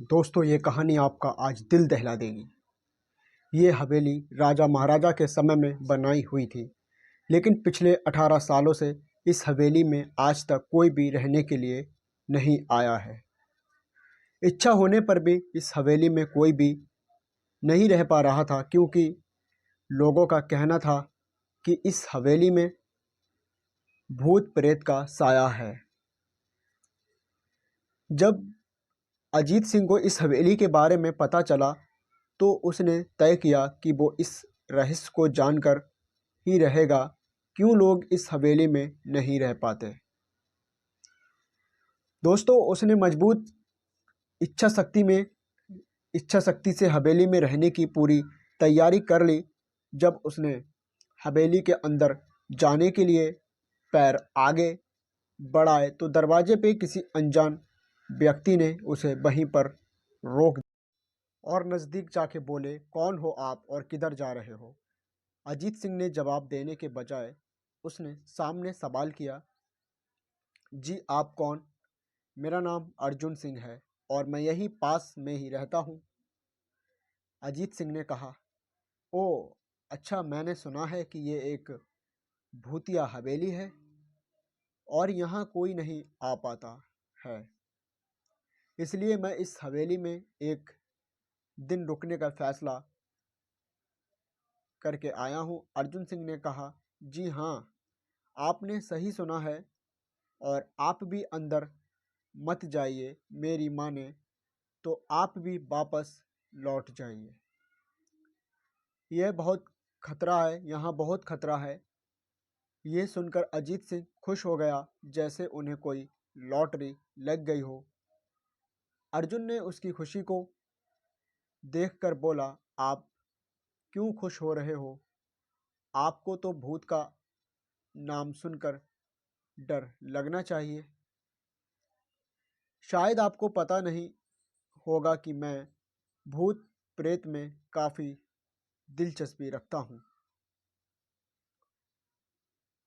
दोस्तों, ये कहानी आपका आज दिल दहला देगी। ये हवेली राजा महाराजा के समय में बनाई हुई थी, लेकिन पिछले 18 सालों से इस हवेली में आज तक कोई भी रहने के लिए नहीं आया है। इच्छा होने पर भी इस हवेली में कोई भी नहीं रह पा रहा था, क्योंकि लोगों का कहना था कि इस हवेली में भूत प्रेत का साया है। जब अजीत सिंह को इस हवेली के बारे में पता चला तो उसने तय किया कि वो इस रहस्य को जानकर ही रहेगा, क्यों लोग इस हवेली में नहीं रह पाते। दोस्तों, उसने मजबूत इच्छा शक्ति से हवेली में रहने की पूरी तैयारी कर ली। जब उसने हवेली के अंदर जाने के लिए पैर आगे बढ़ाए तो दरवाजे पे किसी अनजान व्यक्ति ने उसे वहीं पर रोक और नज़दीक जाके बोले, कौन हो आप और किधर जा रहे हो? अजीत सिंह ने जवाब देने के बजाय उसने सामने सवाल किया, जी आप कौन? मेरा नाम अर्जुन सिंह है और मैं यहीं पास में ही रहता हूँ। अजीत सिंह ने कहा, ओ अच्छा, मैंने सुना है कि ये एक भूतिया हवेली है और यहाँ कोई नहीं आ पाता है, इसलिए मैं इस हवेली में एक दिन रुकने का फैसला करके आया हूँ। अर्जुन सिंह ने कहा, जी हाँ, आपने सही सुना है और आप भी अंदर मत जाइए, मेरी माने तो आप भी वापस लौट जाइए। यह बहुत खतरा है, यहाँ बहुत खतरा है। ये सुनकर अजीत सिंह खुश हो गया, जैसे उन्हें कोई लॉटरी लग गई हो। अर्जुन ने उसकी खुशी को देखकर बोला, आप क्यों खुश हो रहे हो? आपको तो भूत का नाम सुनकर डर लगना चाहिए। शायद आपको पता नहीं होगा कि मैं भूत प्रेत में काफ़ी दिलचस्पी रखता हूँ।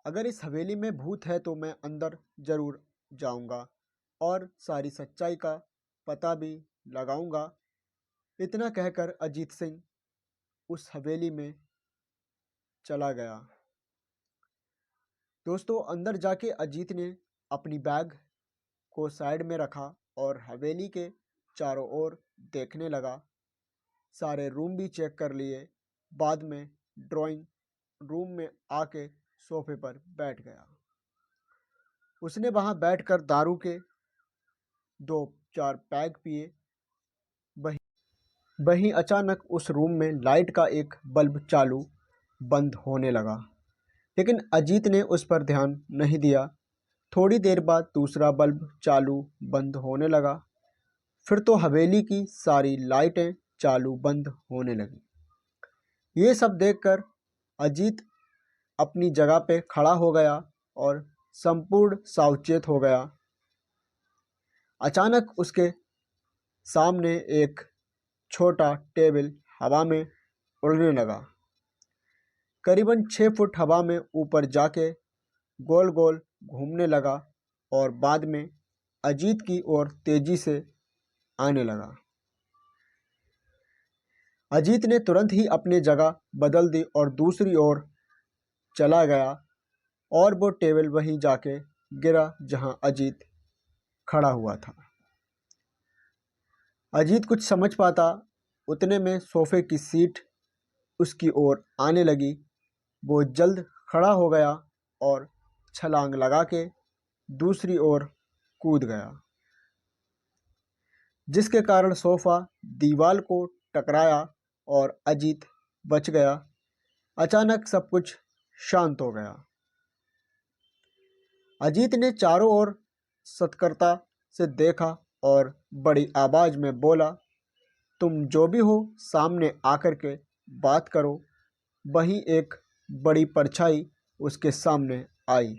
अगर इस हवेली में भूत है तो मैं अंदर ज़रूर जाऊँगा और सारी सच्चाई का पता भी लगाऊँगा। इतना कहकर अजीत सिंह उस हवेली में चला गया। दोस्तों, अंदर जाके अजीत ने अपनी बैग को साइड में रखा और हवेली के चारों ओर देखने लगा। सारे रूम भी चेक कर लिए। बाद में ड्राइंग रूम में आके सोफे पर बैठ गया। उसने वहां बैठकर दारू के 2-4 पैग पिए। वहीं अचानक उस रूम में लाइट का एक बल्ब चालू बंद होने लगा, लेकिन अजीत ने उस पर ध्यान नहीं दिया। थोड़ी देर बाद दूसरा बल्ब चालू बंद होने लगा। फिर तो हवेली की सारी लाइटें चालू बंद होने लगी। ये सब देखकर अजीत अपनी जगह पे खड़ा हो गया और संपूर्ण सावचेत हो गया। अचानक उसके सामने एक छोटा टेबल हवा में उड़ने लगा। करीबन 6 फुट हवा में ऊपर जाके गोल गोल घूमने लगा और बाद में अजीत की ओर तेजी से आने लगा। अजीत ने तुरंत ही अपनी जगह बदल दी और दूसरी ओर चला गया और वो टेबल वहीं जाके गिरा जहां अजीत खड़ा हुआ था। अजीत कुछ समझ पाता उतने में सोफे की सीट उसकी ओर आने लगी। वो जल्द खड़ा हो गया और छलांग लगा के दूसरी ओर कूद गया, जिसके कारण सोफा दीवार को टकराया और अजीत बच गया। अचानक सब कुछ शांत हो गया। अजीत ने चारों ओर सतर्कता से देखा और बड़ी आवाज में बोला, तुम जो भी हो सामने आकर के बात करो। वहीं एक बड़ी परछाई उसके सामने आई।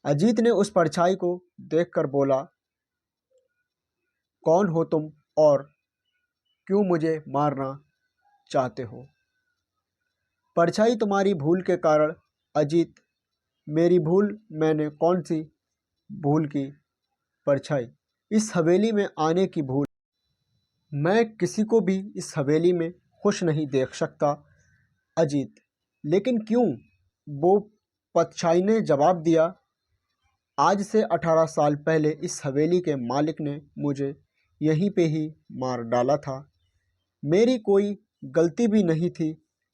अजीत ने उस परछाई को देखकर बोला, कौन हो तुम और क्यों मुझे मारना चाहते हो? परछाई, तुम्हारी भूल के कारण। अजीत, मेरी भूल? मैंने कौन सी भूल की परछाई? इस हवेली में आने की भूल। मैं किसी को भी इस हवेली में खुश नहीं देख सकता अजीत। लेकिन क्यों? वो पतशाही ने जवाब दिया। आज से 18 साल पहले इस हवेली के मालिक ने मुझे यहीं पे ही मार डाला था। मेरी कोई गलती भी नहीं थी।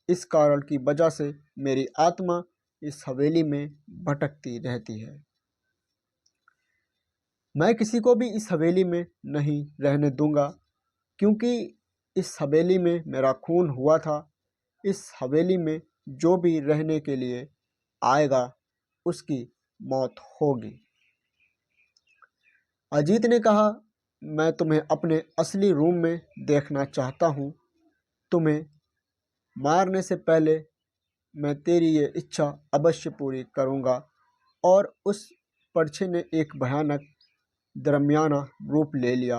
इस कारण की वजह से मेरी आत्मा इस हवेली में भटकती रहती है। मैं किसी को भी इस हवेली में नहीं रहने दूंगा, क्योंकि इस हवेली में मेरा खून हुआ था। इस हवेली में जो भी रहने के लिए आएगा उसकी मौत होगी। अजीत ने कहा, मैं तुम्हें अपने असली रूम में देखना चाहता हूँ। तुम्हें मारने से पहले मैं तेरी ये इच्छा अवश्य पूरी करूँगा। और उस पर्चे ने एक भयानक दरमियाना रूप ले लिया।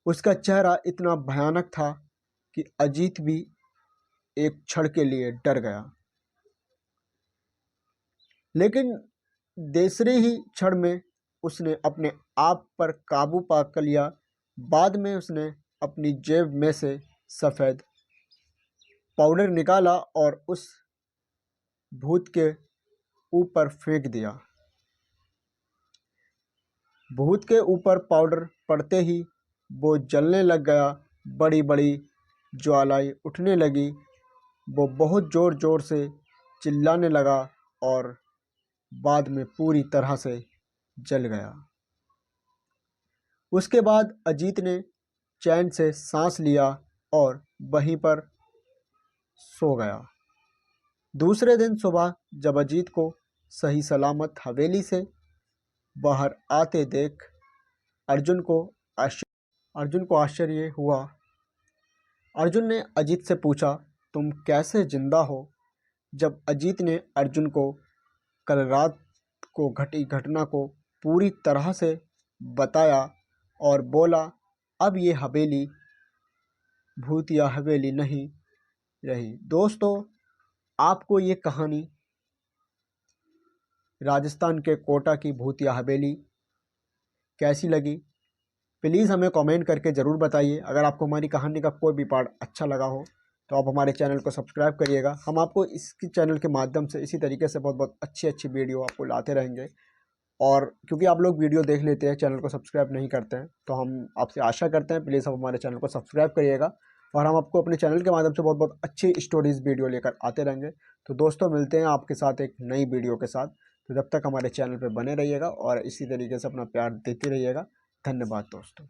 उसका चेहरा इतना भयानक था कि अजीत भी एक क्षण के लिए डर गया। लेकिन दूसरे ही क्षण में उसने अपने आप पर काबू पा कर लिया। बाद में उसने अपनी जेब में से सफ़ेद पाउडर निकाला और उस भूत के ऊपर फेंक दिया। भूत के ऊपर पाउडर पड़ते ही वो जलने लग गया। बड़ी बड़ी ज्वालाएं उठने लगी। वो बहुत ज़ोर ज़ोर से चिल्लाने लगा और बाद में पूरी तरह से जल गया। उसके बाद अजीत ने चैन से सांस लिया और वहीं पर सो गया। दूसरे दिन सुबह जब अजीत को सही सलामत हवेली से बाहर आते देख अर्जुन को आश्चर्य हुआ। अर्जुन ने अजीत से पूछा, तुम कैसे जिंदा हो? जब अजीत ने अर्जुन को कल रात को घटी घटना को पूरी तरह से बताया और बोला, अब ये हवेली भूतिया हवेली नहीं रही। दोस्तों, आपको ये कहानी राजस्थान के कोटा की भूतिया हवेली कैसी लगी? प्लीज़ हमें कमेंट करके ज़रूर बताइए। अगर आपको हमारी कहानी का कोई भी पार्ट अच्छा लगा हो तो आप हमारे चैनल को सब्सक्राइब करिएगा। हम आपको इसकी चैनल के माध्यम से इसी तरीके से बहुत बहुत अच्छी वीडियो आपको लाते रहेंगे। और क्योंकि आप लोग वीडियो देख लेते हैं, चैनल को सब्सक्राइब नहीं करते हैं, तो हम आपसे आशा करते हैं प्लीज़ आप हमारे चैनल को सब्सक्राइब करिएगा। और हम आपको अपने चैनल के माध्यम से बहुत बहुत अच्छी स्टोरीज़ वीडियो लेकर आते रहेंगे। तो दोस्तों, मिलते हैं आपके साथ एक नई वीडियो के साथ। तो जब तक हमारे चैनल पर बने रहिएगा और इसी तरीके से अपना प्यार देते रहिएगा। धन्यवाद दोस्तों।